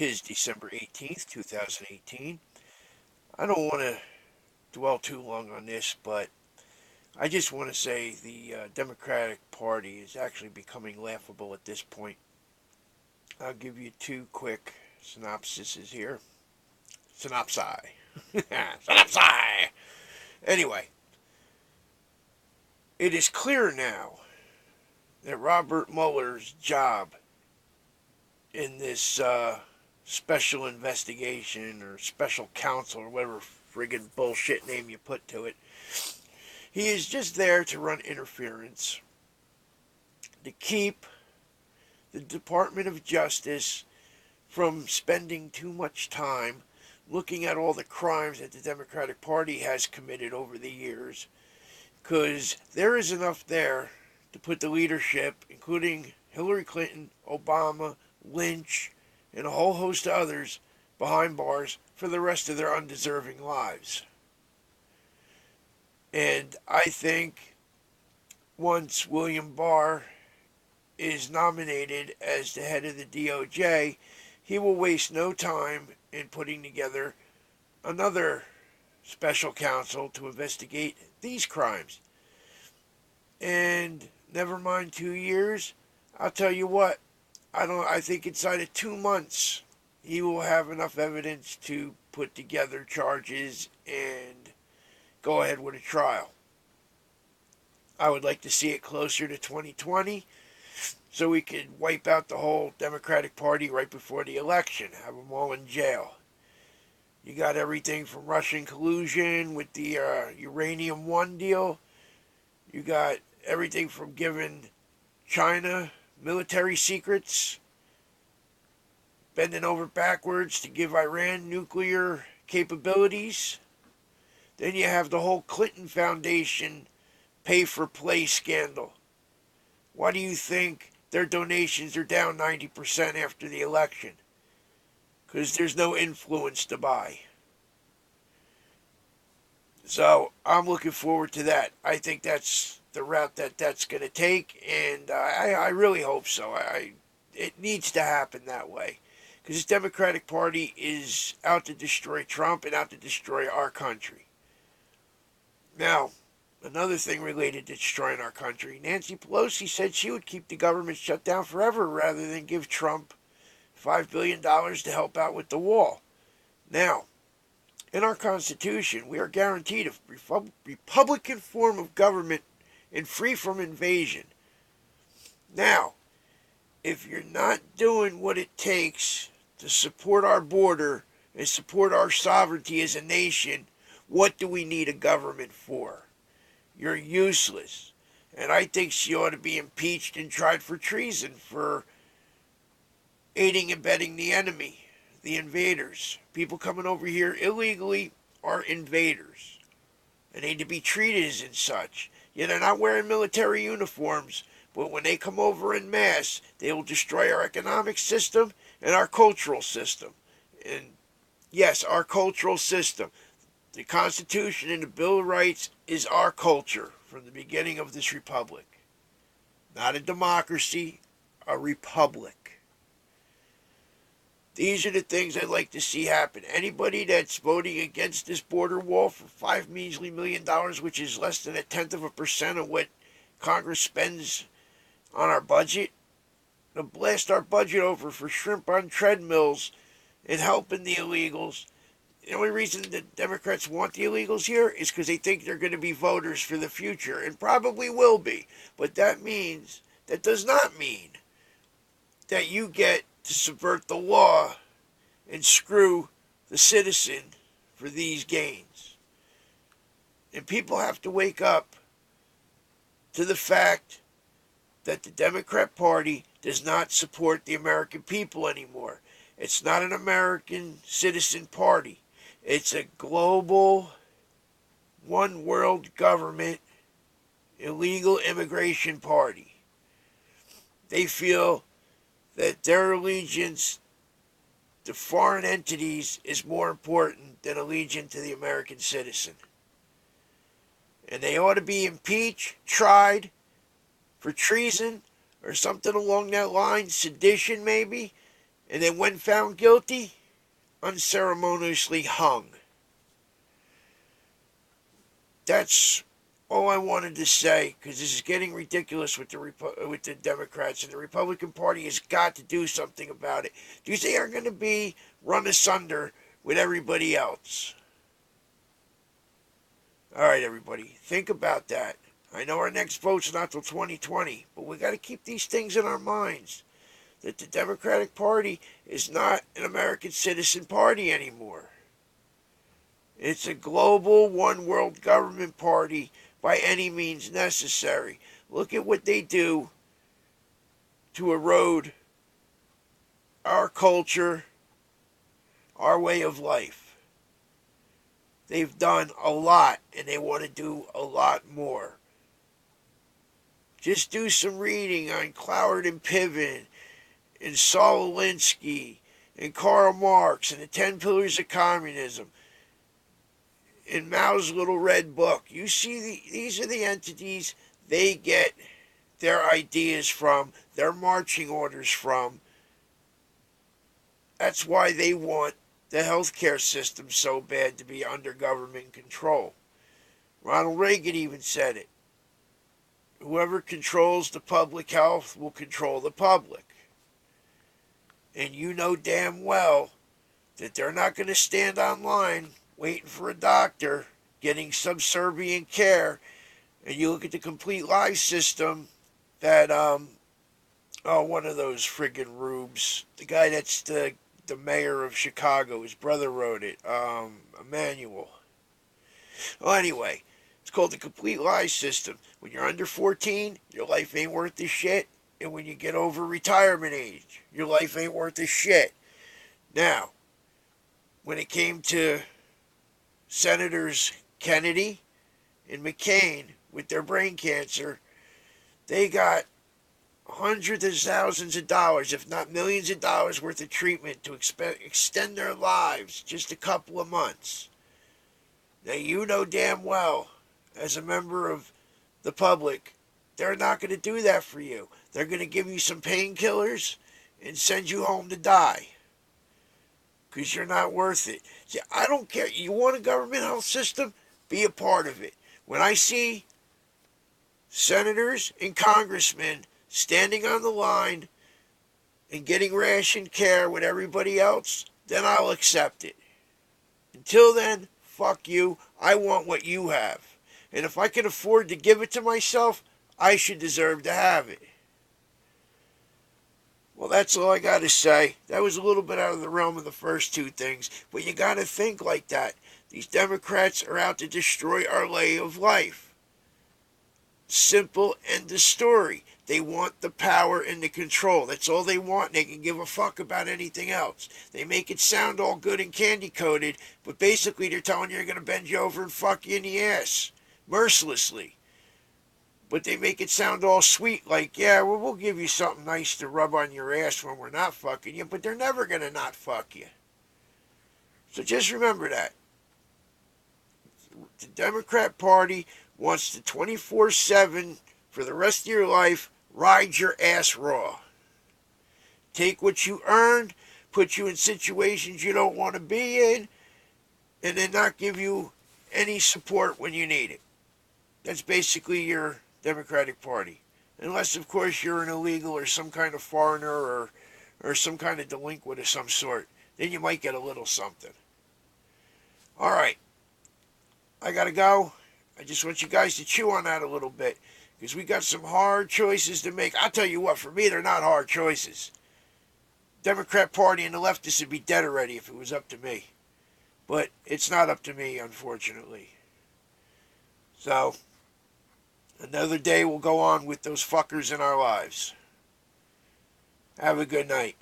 'Tis December 18th, 2018. I don't want to dwell too long on this, but I just want to say the Democratic Party is actually becoming laughable at this point. I'll give you two quick synopsises here. Synopsi. Synopsi! Anyway, it is clear now that Robert Mueller's job in this special investigation or special counsel or whatever friggin' bullshit name you put to it, he is just there to run interference, to keep the Department of Justice from spending too much time looking at all the crimes that the Democratic Party has committed over the years, because there is enough there to put the leadership, including Hillary Clinton, Obama, Lynch, and a whole host of others, behind bars for the rest of their undeserving lives. And I think once William Barr is nominated as the head of the DOJ, he will waste no time in putting together another special counsel to investigate these crimes. And never mind 2 years, I'll tell you what, I think inside of 2 months he will have enough evidence to put together charges and go ahead with a trial. I would like to see it closer to 2020 so we could wipe out the whole Democratic Party right before the election, have them all in jail. You got everything from Russian collusion with the Uranium One deal. You got everything from giving China military secrets, bending over backwards to give Iran nuclear capabilities. Then you have the whole Clinton Foundation pay-for-play scandal. Why do you think their donations are down 90% after the election? Because there's no influence to buy. So I'm looking forward to that. I think that's the route that's going to take, and I really hope so. It needs to happen that way. Because this Democratic Party is out to destroy Trump and out to destroy our country. Now, another thing related to destroying our country, Nancy Pelosi said she would keep the government shut down forever rather than give Trump $5 billion to help out with the wall. Now, in our Constitution, we are guaranteed a Republican form of government and free from invasion. Now, if you're not doing what it takes to support our border and support our sovereignty as a nation, what do we need a government for? You're useless. And I think she ought to be impeached and tried for treason for aiding and abetting the enemy, the invaders. People coming over here illegally are invaders. And they need to be treated as such. Yeah, they're not wearing military uniforms, but when they come over en masse, they will destroy our economic system and our cultural system. And yes, our cultural system. The Constitution and the Bill of Rights is our culture from the beginning of this republic. Not a democracy, a republic. These are the things I'd like to see happen. Anybody that's voting against this border wall for $5 measly million, which is less than 0.1% of what Congress spends on our budget, to blast our budget over for shrimp on treadmills and helping the illegals. The only reason the Democrats want the illegals here is because they think they're going to be voters for the future, and probably will be. But that does not mean that you get to subvert the law and screw the citizen for these gains. And people have to wake up to the fact that the Democrat Party does not support the American people anymore. It's not an American citizen party. It's a global, one world government, illegal immigration party. They feel that their allegiance to foreign entities is more important than allegiance to the American citizen. And they ought to be impeached, tried for treason or something along that line, sedition maybe, and then when found guilty, unceremoniously hung. That's all I wanted to say, because this is getting ridiculous with the Democrats, and the Republican Party has got to do something about it. Because they are going to be run asunder with everybody else. All right, everybody, think about that. I know our next vote's not till 2020, but we got to keep these things in our minds. That the Democratic Party is not an American citizen party anymore. It's a global one world government party by any means necessary. Look at what they do to erode our culture, our way of life. They've done a lot, and they want to do a lot more. Just do some reading on Cloward and Piven and Saul Alinsky and Karl Marx and the 10 Pillars of Communism. In Mao's little red book, you see these are the entities they get their ideas from, their marching orders from. That's why they want the healthcare system so bad to be under government control. Ronald Reagan even said it. Whoever controls the public health will control the public. And you know damn well that they're not going to stand online waiting for a doctor, getting subservient care. And you look at the complete lie system that, one of those friggin' rubes, the guy that's the mayor of Chicago, his brother wrote it, Emmanuel. Well, anyway, it's called the complete lie system. When you're under 14, your life ain't worth a shit. And when you get over retirement age, your life ain't worth a shit. Now, when it came to Senators Kennedy and McCain with their brain cancer, they got hundreds of thousands of dollars, if not millions of dollars worth of treatment to extend their lives just a couple of months. Now, you know damn well, as a member of the public, they're not going to do that for you. They're going to give you some painkillers and send you home to die. Because you're not worth it. See, I don't care. You want a government health system? Be a part of it. When I see senators and congressmen standing on the line and getting ration care with everybody else, then I'll accept it. Until then, fuck you. I want what you have. And if I can afford to give it to myself, I should deserve to have it. Well, that's all I got to say. That was a little bit out of the realm of the first two things, but you got to think like that. These Democrats are out to destroy our way of life. Simple end of story. They want the power and the control. That's all they want. They can give a fuck about anything else. They make it sound all good and candy-coated, but basically they're telling you they're going to bend you over and fuck you in the ass. Mercilessly. But they make it sound all sweet, like, yeah, well, we'll give you something nice to rub on your ass when we're not fucking you, but they're never going to not fuck you. So just remember that. The Democrat Party wants to 24/7, for the rest of your life, ride your ass raw. Take what you earned, put you in situations you don't want to be in, and then not give you any support when you need it. That's basically your Democratic Party. Unless, of course, you're an illegal or some kind of foreigner or some kind of delinquent of some sort. Then you might get a little something. All right. I got to go. I just want you guys to chew on that a little bit, because we got some hard choices to make. I'll tell you what, for me, they're not hard choices. Democrat Party and the leftists would be dead already if it was up to me. But it's not up to me, unfortunately. So, another day will go on with those fuckers in our lives. Have a good night.